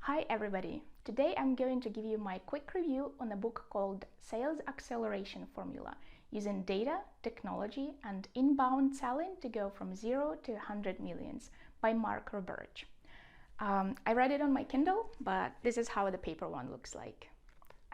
Hi everybody! Today I'm going to give you my quick review on a book called Sales Acceleration Formula, using data, technology, and inbound selling to go from 0 to 100 millions by Mark Roberge. I read it on my Kindle, but this is how the paper one looks like.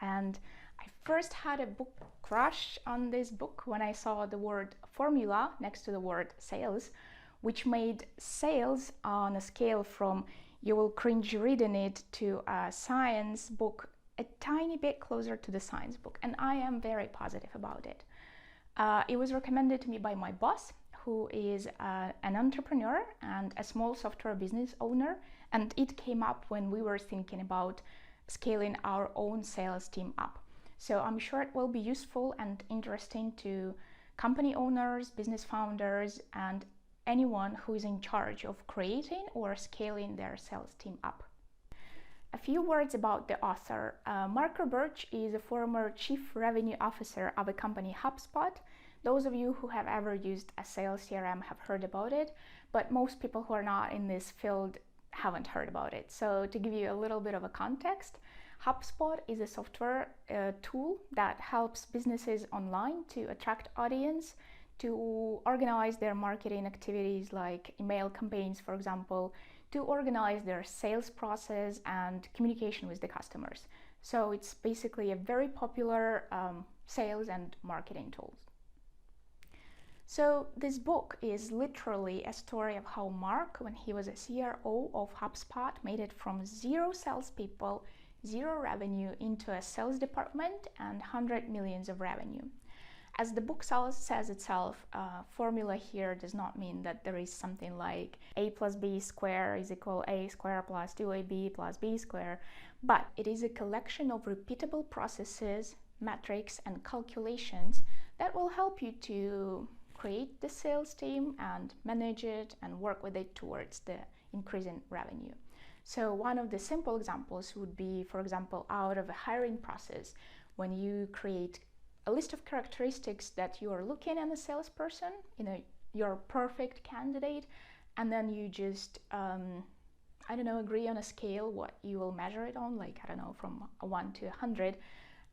And I first had a book crush on this book when I saw the word formula next to the word sales, which made sales on a scale from you will cringe reading it to a science book a tiny bit closer to the science book, and I am very positive about it. It was recommended to me by my boss, who is an entrepreneur and a small software business owner, and it came up when we were thinking about scaling our own sales team up. So I'm sure it will be useful and interesting to company owners, business founders, and anyone who is in charge of creating or scaling their sales team up. A few words about the author. Mark Roberge is a former chief revenue officer of a company HubSpot. Those of you who have ever used a sales CRM have heard about it, but most people who are not in this field haven't heard about it. So to give you a little bit of a context, HubSpot is a software tool that helps businesses online to attract audience, to organize their marketing activities like email campaigns, for example, to organize their sales process and communication with the customers. So it's basically a very popular sales and marketing tool. So this book is literally a story of how Mark, when he was a CRO of HubSpot, made it from 0 salespeople, 0 revenue into a sales department and 100 millions of revenue. As the book says itself, formula here does not mean that there is something like a plus b square is equal a square plus 2ab plus b square, but it is a collection of repeatable processes, metrics, and calculations that will help you to create the sales team and manage it and work with it towards the increasing revenue. So one of the simple examples would be, for example, out of a hiring process, when you create a list of characteristics that you are looking at a salesperson, your perfect candidate, and then you just, agree on a scale what you will measure it on, like, from a 1 to 100,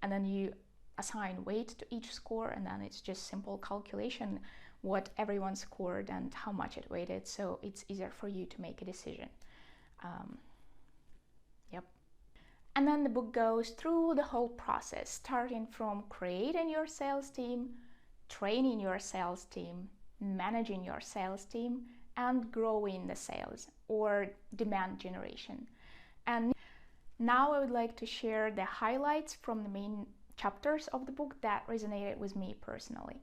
and then you assign weight to each score, and then it's just simple calculation what everyone scored and how much it weighted, so it's easier for you to make a decision. And then the book goes through the whole process, starting from creating your sales team, training your sales team, managing your sales team, and growing the sales or demand generation. And now I would like to share the highlights from the main chapters of the book that resonated with me personally.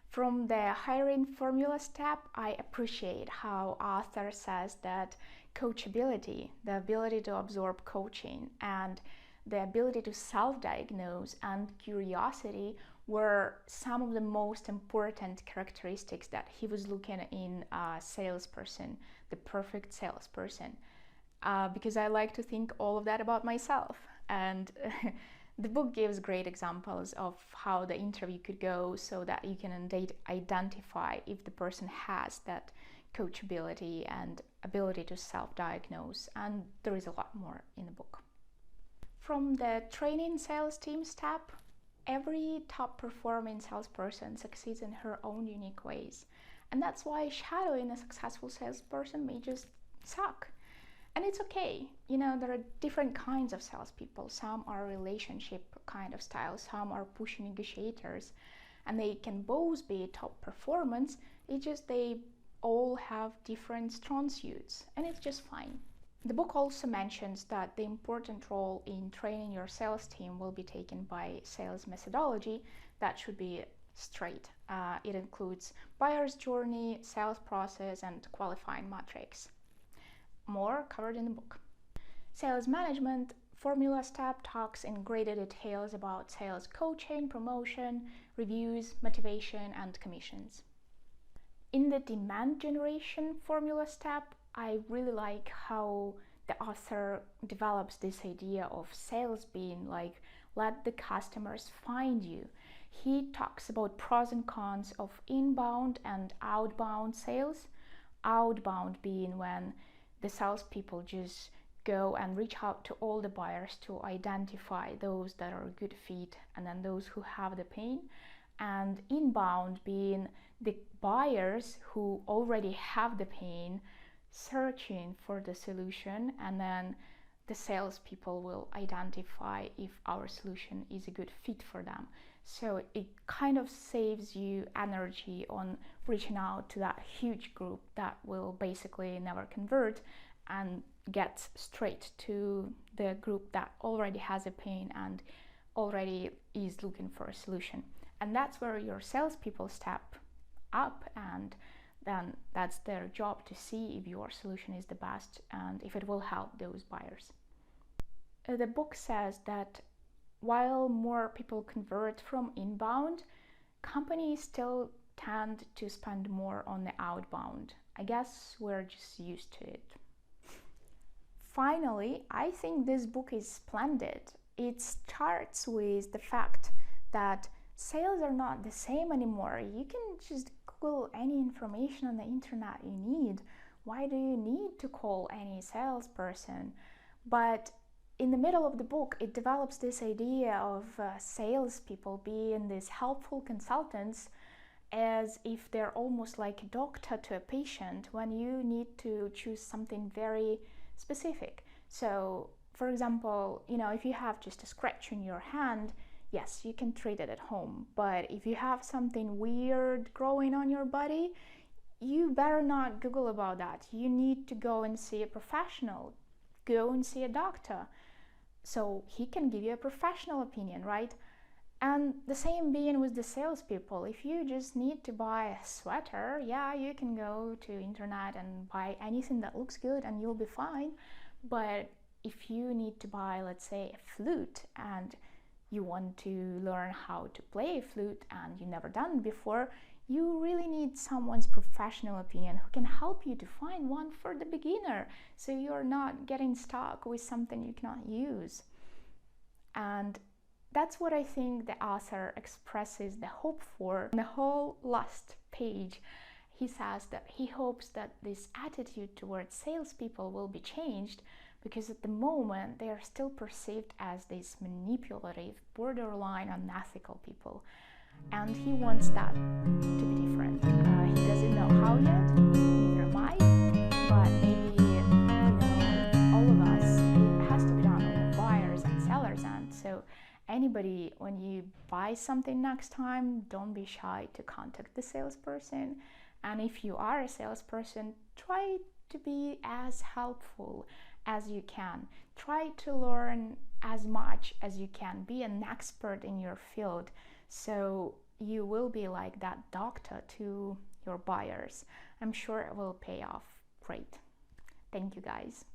From the hiring formula step, I appreciate how author says that coachability, the ability to absorb coaching, and the ability to self-diagnose and curiosity were some of the most important characteristics that he was looking in a salesperson, the perfect salesperson. Because I like to think all of that about myself. And the book gives great examples of how the interview could go so that you can indeed identify if the person has that coachability and ability to self-diagnose, and there is a lot more in the book. From the training sales team step, every top performing salesperson succeeds in her own unique ways, and that's why shadowing a successful salesperson may just suck. And it's okay, there are different kinds of salespeople. Some are relationship kind of styles, some are pushy negotiators, and they can both be top performance, it's just they all have different strong suits, and it's just fine. The book also mentions that the important role in training your sales team will be taken by sales methodology that should be straight. It includes buyer's journey, sales process, and qualifying metrics. More covered in the book. Sales management formula step talks in greater details about sales coaching, promotion, reviews, motivation, and commissions. In the demand generation formula step, I really like how the author develops this idea of sales being like, let the customers find you. He talks about pros and cons of inbound and outbound sales. Outbound being when the salespeople just go and reach out to all the buyers to identify those that are a good fit and then those who have the pain. And inbound being the buyers who already have the pain, searching for the solution, and then the salespeople will identify if our solution is a good fit for them. So it kind of saves you energy on reaching out to that huge group that will basically never convert, and get straight to the group that already has a pain and already is looking for a solution. And that's where your salespeople step up, and then that's their job to see if your solution is the best and if it will help those buyers. The book says that while more people convert from inbound, companies still tend to spend more on the outbound. I guess we're just used to it. Finally, I think this book is splendid. It starts with the fact that sales are not the same anymore. You can just Google any information on the internet you need. Why do you need to call any salesperson? But in the middle of the book, it develops this idea of salespeople being these helpful consultants, as if they're almost like a doctor to a patient when you need to choose something very specific. So, for example, if you have just a scratch on your hand, yes, you can treat it at home. But if you have something weird growing on your body, you better not Google about that. You need to go and see a professional. Go and see a doctor. So he can give you a professional opinion, right? And the same being with the salespeople. If you just need to buy a sweater, yeah, you can go to internet and buy anything that looks good and you'll be fine. But if you need to buy, let's say, a flute, and you want to learn how to play a flute and you've never done it before, you really need someone's professional opinion who can help you to find one for the beginner, so you're not getting stuck with something you cannot use. And that's what I think the author expresses the hope for. In the whole last page, he says that he hopes that this attitude towards salespeople will be changed, because at the moment they are still perceived as these manipulative, borderline unethical people. And he wants that to be different. He doesn't know how yet, neither am I, but maybe, all of us, it has to be done on the buyers and sellers end. So anybody, when you buy something next time, don't be shy to contact the salesperson. And if you are a salesperson, try to be as helpful as you can. Try to learn as much as you can. Be an expert in your field, so you will be like that doctor to your buyers. I'm sure it will pay off great. Thank you, guys.